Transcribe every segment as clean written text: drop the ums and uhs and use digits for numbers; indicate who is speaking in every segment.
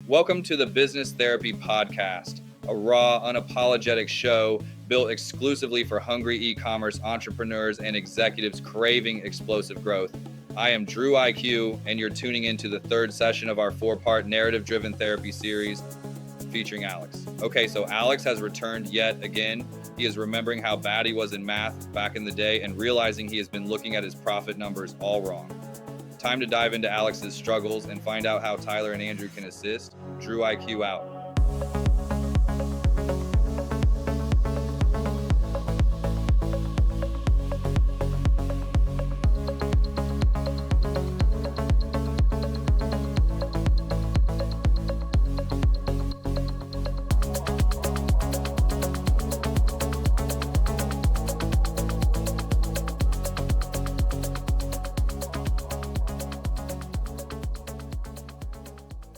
Speaker 1: Welcome to the Business Therapy Podcast, a raw, unapologetic show built exclusively for hungry e-commerce entrepreneurs and executives craving explosive growth. I am Drew IQ, and you're tuning into the third session of our four-part narrative-driven therapy series featuring Alex. Okay, so Alex has returned yet again. He is remembering how bad he was in math back in the day and realizing he has been looking at his profit numbers all wrong. Time to dive into Alex's struggles and find out how Tyler and Andrew can assist. Drew IQ out.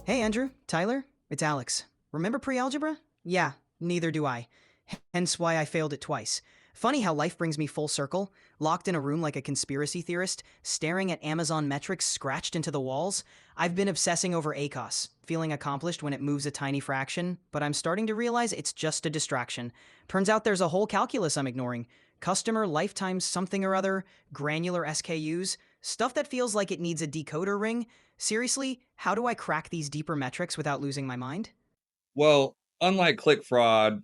Speaker 2: Hey Andrew, Tyler, it's Alex. Remember pre-algebra? Yeah, neither do I. Hence why I failed it twice. Funny how life brings me full circle, locked in a room like a conspiracy theorist, staring at Amazon metrics scratched into the walls. I've been obsessing over ACOS, feeling accomplished when it moves a tiny fraction, but I'm starting to realize it's just a distraction. Turns out there's a whole calculus I'm ignoring. Customer lifetime something or other, granular SKUs, stuff that feels like it needs a decoder ring. Seriously, how do I crack these deeper metrics without losing my mind?
Speaker 1: Well, unlike click fraud,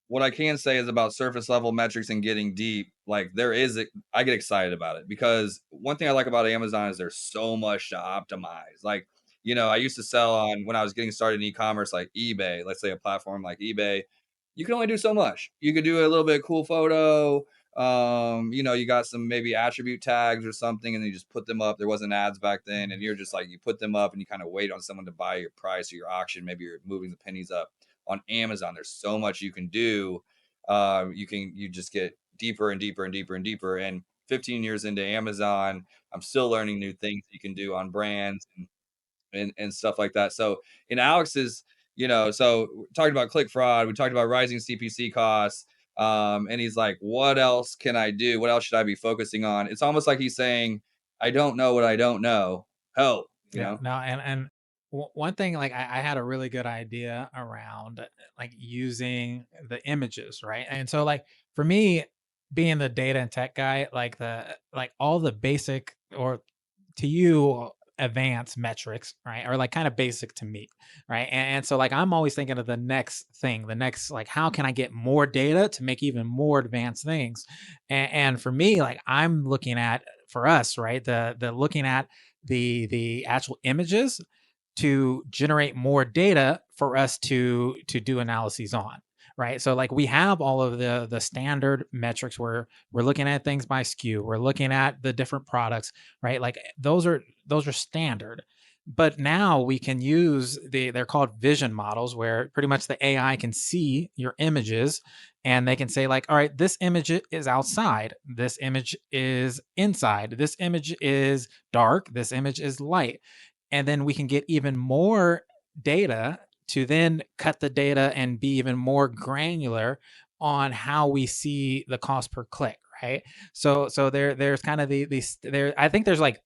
Speaker 1: what I can say is about surface level metrics and getting deep, like I get excited about it because one thing I like about Amazon is there's so much to optimize. Like, I used to sell on when I was getting started in e-commerce, like eBay, let's say a platform like eBay, you can only do so much. You could do a little bit of cool photo. You got some maybe attribute tags or something, and you just put them up. There wasn't ads back then, and you're just like, you put them up and you kind of wait on someone to buy your price or your auction. Maybe you're moving the pennies up. On Amazon, there's so much you can do. You just get deeper and deeper and deeper and deeper. And 15 years into Amazon, I'm still learning new things you can do on brands and stuff like that. So in Alex's, so we talked about click fraud, we talked about rising CPC costs. And he's like, what else can I do? What else should I be focusing on? It's almost like he's saying, I don't know what I don't know. Help,
Speaker 3: No, and one thing, like I had a really good idea around like using the images, right? And so like for me, being the data and tech guy, like all the basic or to you advanced metrics, right, are like kind of basic to me, right? And so like I'm always thinking of the next thing, the next like how can I get more data to make even more advanced things? And for me, like I'm looking at for us, right, the looking at the actual images to generate more data for us to do analyses on, right? So like we have all of the standard metrics where we're looking at things by SKU, we're looking at the different products, right? Like those are standard. But now we can use they're called vision models, where pretty much the AI can see your images and they can say like, all right, this image is outside, this image is inside, this image is dark, this image is light. And then we can get even more data to then cut the data and be even more granular on how we see the cost per click, right? So there's kind of there. I think there's like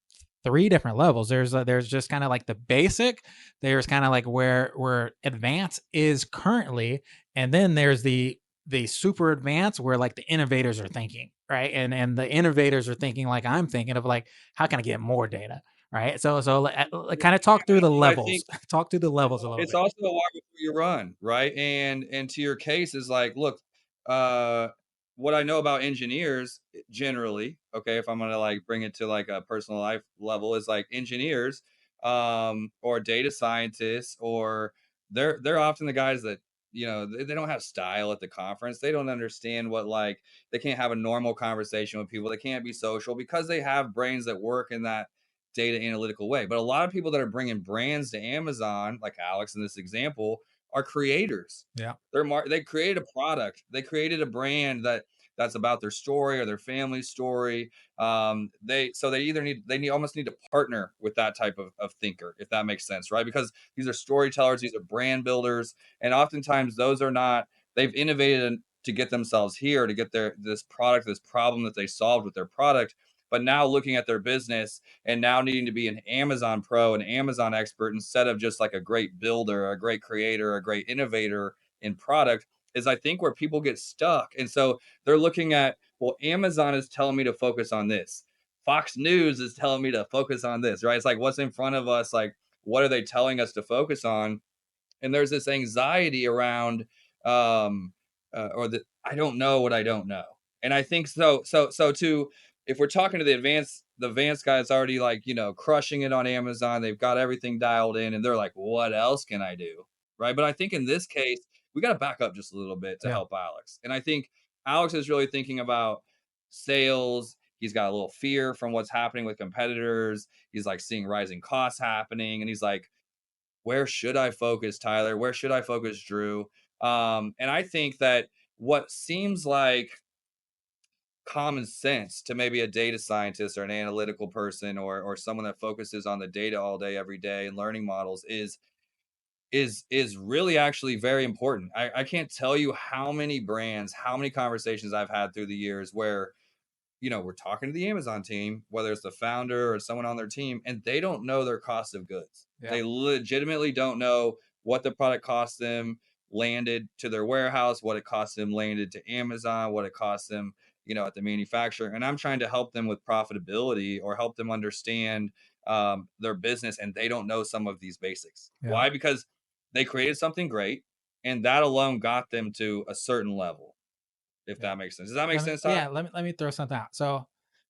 Speaker 3: three different levels. There's just kind of like the basic. There's kind of like where advanced is currently, and then there's the super advanced where like the innovators are thinking, right? And the innovators are thinking like I'm thinking of like how can I get more data, right? So kind of talk through the
Speaker 1: I think
Speaker 3: levels. Talk through the levels a little
Speaker 1: it's
Speaker 3: bit.
Speaker 1: also a walk before you run, right? And to your case is like, look, uh, what I know about engineers generally, okay, if I'm gonna like bring it to like a personal life level, is like engineers, or data scientists, or they're often the guys that they don't have style at the conference. They don't understand what like they can't have a normal conversation with people. They can't be social because they have brains that work in that data analytical way. But a lot of people that are bringing brands to Amazon, like Alex in this example, are creators.
Speaker 3: Yeah.
Speaker 1: They created a product. They created a brand that's about their story or their family story. They almost need to partner with that type of thinker, if that makes sense, right? Because these are storytellers, these are brand builders, and oftentimes those are not. They've innovated to get themselves here, to get this product, this problem that they solved with their product, but now looking at their business and now needing to be an Amazon pro, an Amazon expert, instead of just like a great builder, a great creator, a great innovator in product, is I think where people get stuck. And so they're looking at, well, Amazon is telling me to focus on this. Fox News is telling me to focus on this, right? It's like what's in front of us, like what are they telling us to focus on? And there's this anxiety around um or that I don't know what I don't know. And I think so to if we're talking to the advanced guy that's already like, crushing it on Amazon, they've got everything dialed in and they're like, what else can I do? Right. But I think in this case, we got to back up just a little bit to
Speaker 3: Yeah.
Speaker 1: help Alex. And I think Alex is really thinking about sales. He's got a little fear from what's happening with competitors. He's like seeing rising costs happening. And he's like, where should I focus, Tyler? Where should I focus, Drew? And I think that what seems like common sense to maybe a data scientist or an analytical person or someone that focuses on the data all day, every day and learning models is really actually very important. I can't tell you how many brands, how many conversations I've had through the years where we're talking to the Amazon team, whether it's the founder or someone on their team, and they don't know their cost of goods.
Speaker 3: Yeah.
Speaker 1: They legitimately don't know what the product cost them landed to their warehouse, what it cost them landed to Amazon, what it cost them, at the manufacturer. And I'm trying to help them with profitability or help them understand their business, and they don't know some of these basics.
Speaker 3: Yeah.
Speaker 1: Why? Because they created something great, and that alone got them to a certain level. If
Speaker 3: Yeah.
Speaker 1: that makes sense. Does that make sense, Tyler?
Speaker 3: Yeah, let me throw something out. So,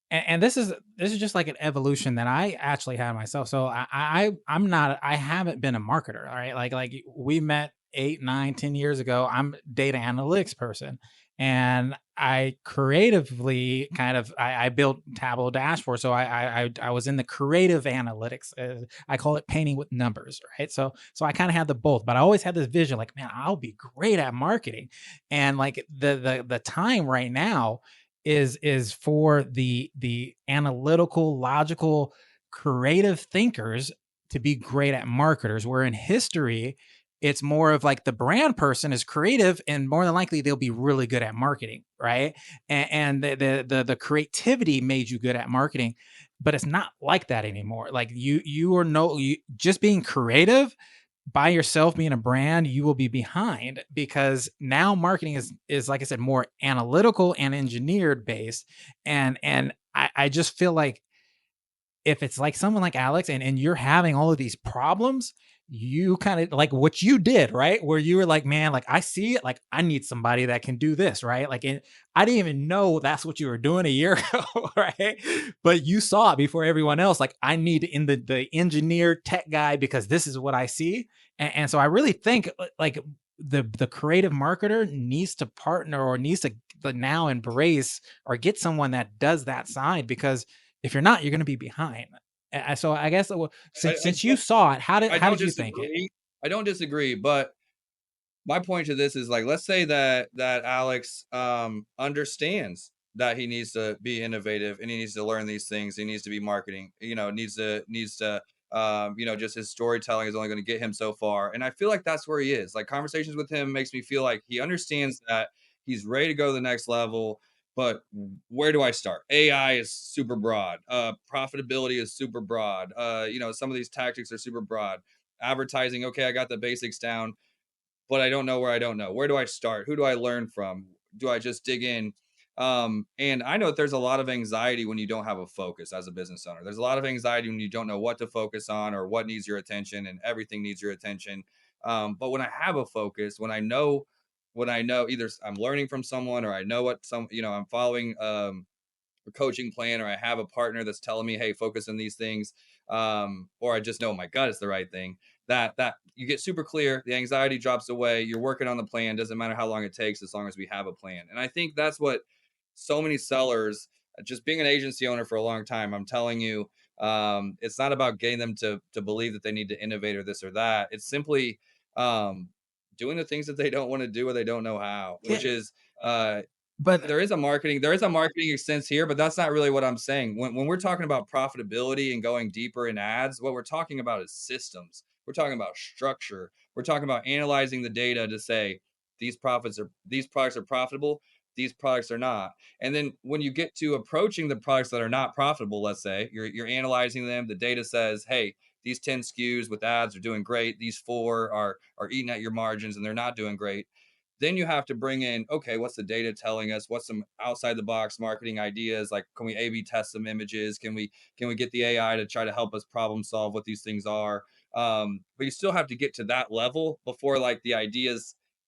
Speaker 3: and this is just like an evolution that I actually had myself. So I'm not, I haven't been a marketer. All right, like we met 8, 9, 10 years ago. I'm a data analytics person, and I creatively I built Tableau dashboard. So I was in the creative analytics. I call it painting with numbers, right? So I kind of had the both, but I always had this vision, like, man, I'll be great at marketing, and like the time right now is for the analytical, logical, creative thinkers to be great at marketers, where in history it's more of like the brand person is creative and more than likely they'll be really good at marketing, right? And the creativity made you good at marketing, but it's not like that anymore. Like you are no you just being creative by yourself, being a brand, you will be behind, because now marketing is like I said, more analytical and engineered based. And I just feel like if it's like someone like Alex, and you're having all of these problems, you kind of like what you did, right? Where you were like, man, like I see it, like I need somebody that can do this, right? Like, and I didn't even know that's what you were doing a year ago, right? But you saw it before everyone else. Like, I need in the engineer tech guy because this is what I see. And so I really think like the creative marketer needs to partner or needs to now embrace or get someone that does that side, because if you're not, you're going to be behind. So I guess
Speaker 1: I, I
Speaker 3: since you
Speaker 1: don't
Speaker 3: saw it, how did
Speaker 1: I
Speaker 3: how
Speaker 1: don't
Speaker 3: did you think it?
Speaker 1: disagree. I don't disagree, but my point to this is like, let's say that Alex understands that he needs to be innovative and he needs to learn these things. He needs to be marketing. Needs to just his storytelling is only going to get him so far. And I feel like that's where he is. Like conversations with him makes me feel like he understands that he's ready to go to the next level. But where do I start? AI is super broad. Profitability is super broad. Some of these tactics are super broad. Advertising, okay, I got the basics down, but I don't know where I don't know. Where do I start? Who do I learn from? Do I just dig in? And I know that there's a lot of anxiety when you don't have a focus as a business owner. There's a lot of anxiety when you don't know what to focus on or what needs your attention, and everything needs your attention. But when I have a focus, when I know either I'm learning from someone or I know what I'm following a coaching plan, or I have a partner that's telling me, hey, focus on these things, or I just know my gut is the right thing, that you get super clear, the anxiety drops away, you're working on the plan, doesn't matter how long it takes as long as we have a plan. And I think that's what so many sellers, just being an agency owner for a long time, I'm telling you, it's not about getting them to believe that they need to innovate or this or that. It's simply doing the things that they don't want to do or they don't know how,
Speaker 3: Yeah,
Speaker 1: which is uh,
Speaker 3: but
Speaker 1: there is a marketing sense here, but that's not really what I'm saying. When we're talking about profitability and going deeper in ads, what we're talking about is systems. We're talking about structure. We're talking about analyzing the data to say these products are profitable. these products are not. And then when you get to approaching the products that are not profitable, let's say you're analyzing them, the data says, hey, these 10 SKUs with ads are doing great, these 4 are eating at your margins and they're not doing great. Then you have to bring in, okay, what's the data telling us? What's some outside the box marketing ideas? Like, can we A/B test some images? Can we get the AI to try to help us problem solve what these things are? But you still have to get to that level before like the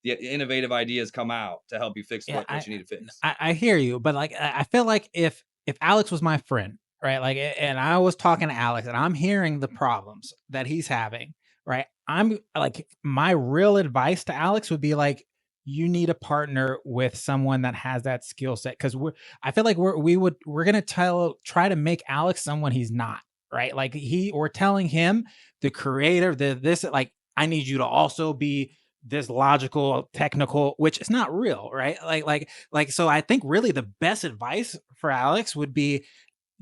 Speaker 1: innovative ideas come out to help you fix
Speaker 3: Yeah,
Speaker 1: what you need to fix.
Speaker 3: I hear you, but like I feel like if Alex was my friend, right? Like and I was talking to Alex and I'm hearing the problems that he's having, right? I'm like my real advice to Alex would be like you need a partner with someone that has that skill set because I feel like we're gonna try to make Alex someone he's not, right? Like we're telling him the creator, the this like I need you to also be this logical technical, which is not real, right? So I think really the best advice for Alex would be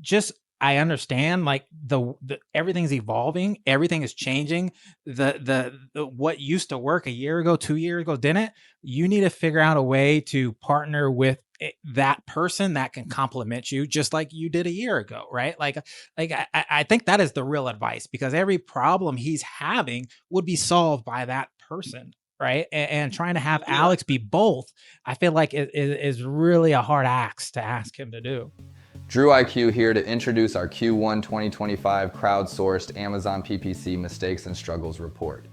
Speaker 3: just I understand like the everything's evolving, everything is changing. The what used to work a year ago, 2 years ago didn't. You need to figure out a way to partner with that person that can complement you just like you did a year ago, right? I think that is the real advice because every problem he's having would be solved by that person, right? And trying to have
Speaker 1: Yeah.
Speaker 3: Alex be both, I feel like is really a hard ask to ask him to do.
Speaker 4: Drew IQ here to introduce our Q1 2025 crowdsourced Amazon PPC Mistakes and Struggles report.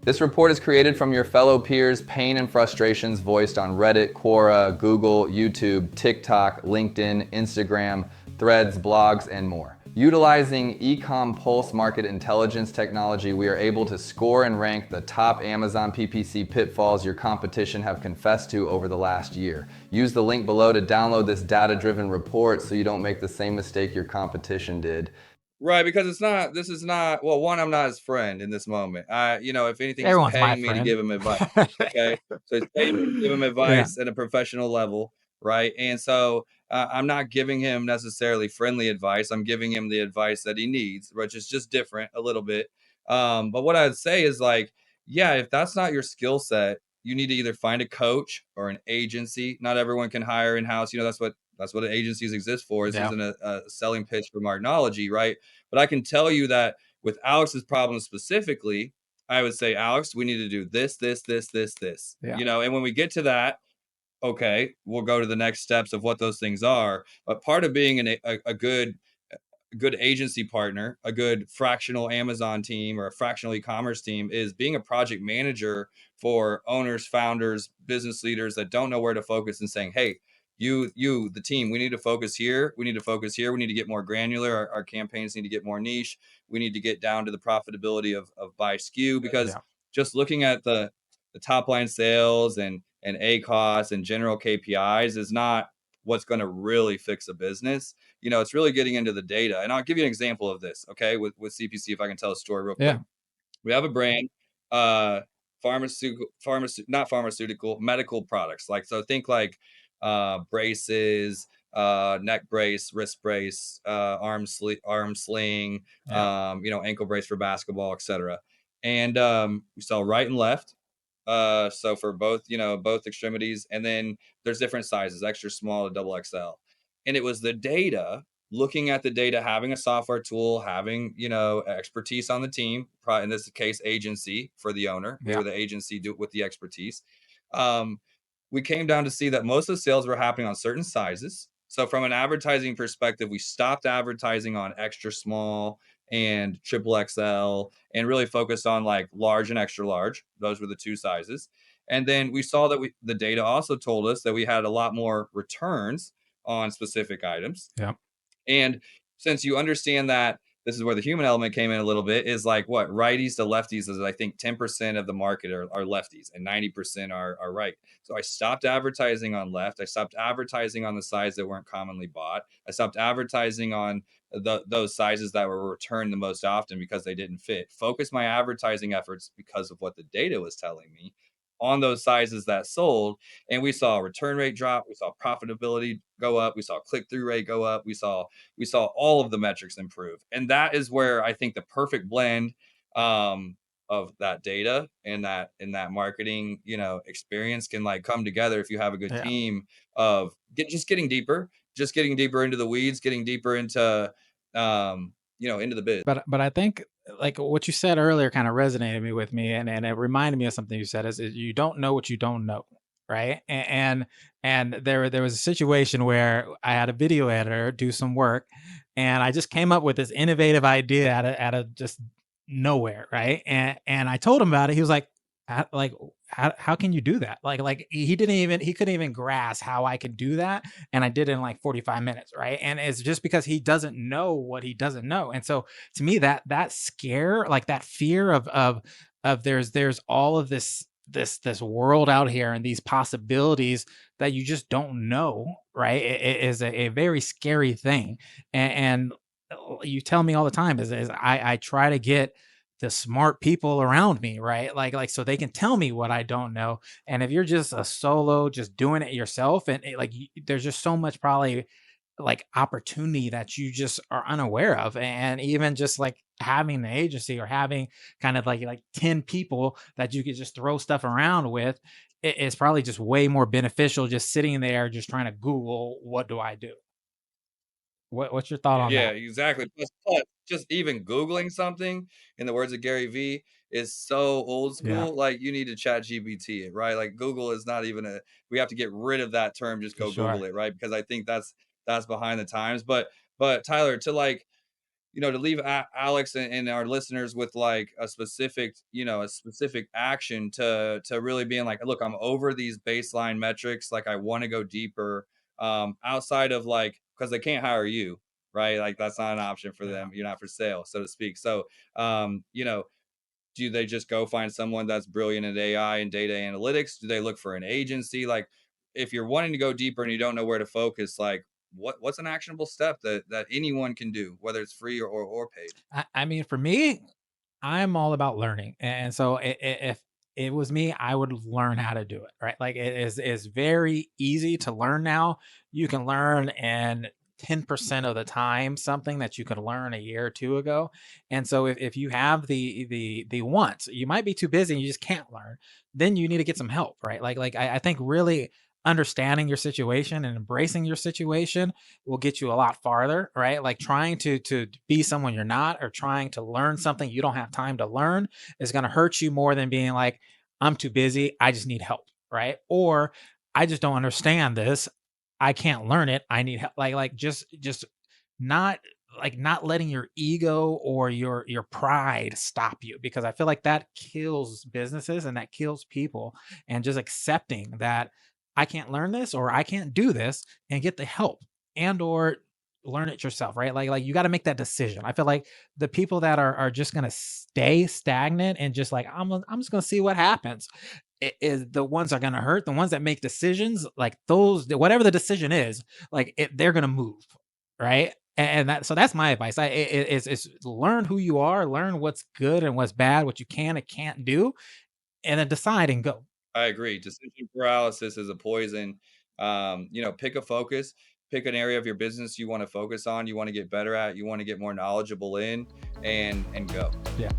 Speaker 4: This report is created from your fellow peers' pain and frustrations voiced on Reddit, Quora, Google, YouTube, TikTok, LinkedIn, Instagram, Threads, blogs, and more. Utilizing EcomPulse market intelligence technology, we are able to score and rank the top Amazon PPC pitfalls your competition have confessed to over the last year. Use the link below to download this data-driven report so you don't make the same mistake your competition did.
Speaker 1: Right, because this is not, well, one, I'm not his friend in this moment. If anything, he's
Speaker 3: Everyone's my
Speaker 1: paying me to
Speaker 3: friend.
Speaker 1: give him advice. Okay. So he's paying me to give him
Speaker 3: Yeah.
Speaker 1: advice at a professional level. Right. And so I'm not giving him necessarily friendly advice. I'm giving him the advice that he needs, which is just different a little bit. But what I'd say is like, yeah, if that's not your skill set, you need to either find a coach or an agency. Not everyone can hire in-house. That's what agencies exist for. This
Speaker 3: Yeah.
Speaker 1: isn't a selling pitch for Marknology, right? But I can tell you that with Alex's problem specifically, I would say, Alex, we need to do this, this, this, this, this.
Speaker 3: Yeah.
Speaker 1: And when we get to that, okay, we'll go to the next steps of what those things are. But part of being a good agency partner, a good fractional Amazon team or a fractional e-commerce team is being a project manager for owners, founders, business leaders that don't know where to focus and saying, hey, the team, we need to focus here. We need to focus here. We need to get more granular. Our campaigns need to get more niche. We need to get down to the profitability of by SKU because
Speaker 3: Yeah.
Speaker 1: just looking at the top line sales and ACOS and general KPIs is not what's going to really fix a business. It's really getting into the data. And I'll give you an example of this, okay, with CPC, if I can tell a story real quick.
Speaker 3: Yeah.
Speaker 1: We have a brand, not pharmaceutical, medical products. Like, so think like braces, neck brace, wrist brace, arm sling,
Speaker 3: Yeah.
Speaker 1: ankle brace for basketball, etc. And we sell right and left. So for both extremities, and then there's different sizes, extra small to double XL. And it was the data, looking at the data, having a software tool, having expertise on the team, in this case agency for the owner. We
Speaker 3: Yeah.
Speaker 1: were the agency with the expertise. um, we came down to see that most of the sales were happening on certain sizes. So from an advertising perspective, we stopped advertising on extra small and triple XL and really focused on like large and extra large. Those were the two sizes. And then we saw that the data also told us that we had a lot more returns on specific items.
Speaker 3: Yeah.
Speaker 1: And since you understand that this is where the human element came in a little bit, is like what righties to lefties is, I think 10% of the market are lefties and 90% are right. So I stopped advertising on left. I stopped advertising on the size that weren't commonly bought. I stopped advertising on those sizes that were returned the most often because they didn't fit. Focus my advertising efforts, because of what the data was telling me, on those sizes that sold. And we saw a return rate drop. We saw profitability go up. We saw click-through rate go up. We saw all of the metrics improve. And that is where I think the perfect blend, of that data and that marketing, you know, experience can like come together if you have a good
Speaker 3: Yeah.
Speaker 1: team of getting deeper into the weeds, getting deeper into you know, into the biz.
Speaker 3: But I think like what you said earlier kind of resonated with me, and it reminded me of something you said is you don't know what you don't know, right? And there was a situation where I had a video editor do some work, and I just came up with this innovative idea out of just nowhere, right? And I told him about it. He was like, like how can you do that? Like he couldn't even grasp how I could do that, and I did it in like 45 minutes, right? And it's just because he doesn't know what he doesn't know. And so to me that scare, like that fear of there's all of this world out here and these possibilities that you just don't know, right? It is a very scary thing. And you tell me all the time is I try to get the smart people around me, right? Like so they can tell me what I don't know. And if you're just a solo, just doing it yourself, and there's just so much probably like opportunity that you just are unaware of. And even just like having an agency or having kind of like 10 people that you could just throw stuff around with, it's probably just way more beneficial just sitting there just trying to Google what do I do. What's your thought on
Speaker 1: Yeah,
Speaker 3: that?
Speaker 1: exactly. Plus, just even Googling something, in the words of Gary Vee, is so old
Speaker 3: Yeah,
Speaker 1: school. Like you need to chat GPT it, right? Like Google is not even we have to get rid of that term, just
Speaker 3: for
Speaker 1: go
Speaker 3: sure.
Speaker 1: Google it, right? Because I think that's behind the times. But Tyler, to like, you know, to leave Alex and our listeners with like a specific, you know, a specific action to really being like, look, I'm over these baseline metrics. Like I want to go deeper, outside of like, because they can't hire you, right? Like that's not an option for
Speaker 3: Yeah.
Speaker 1: them. You're not for sale, so to speak. So, you know, do they just go find someone that's brilliant at AI and data analytics? Do they look for an agency? Like, if you're wanting to go deeper and you don't know where to focus, like what's an actionable step that anyone can do, whether it's free or paid?
Speaker 3: I mean, for me, I'm all about learning, and so if it was me, I would learn how to do it, right? Like is very easy to learn now. You can learn in 10% of the time something that you could learn a year or two ago. And so if you have the want, you might be too busy and you just can't learn, then you need to get some help, right? I think really understanding your situation and embracing your situation will get you a lot farther, right? Like trying to be someone you're not or trying to learn something you don't have time to learn is going to hurt you more than being like, I'm too busy, I just need help, right? Or I just don't understand this, I can't learn it, I need help. Just not not letting your ego or your pride stop you, because I feel like that kills businesses and that kills people. And just accepting that I can't learn this or I can't do this, and get the help, and or learn it yourself, right? Like you got to make that decision. I feel like the people that are just gonna stay stagnant and just like I'm just gonna see what happens is the ones that are gonna hurt. The ones that make decisions, like those, whatever the decision is, they're gonna move, right? And that, so that's my advice. Is learn who you are, learn what's good and what's bad, what you can and can't do, and then decide and go.
Speaker 1: I agree. Decision paralysis is a poison. You know, pick a focus, pick an area of your business you want to focus on, you want to get better at, you want to get more knowledgeable in, and go.
Speaker 3: Yeah.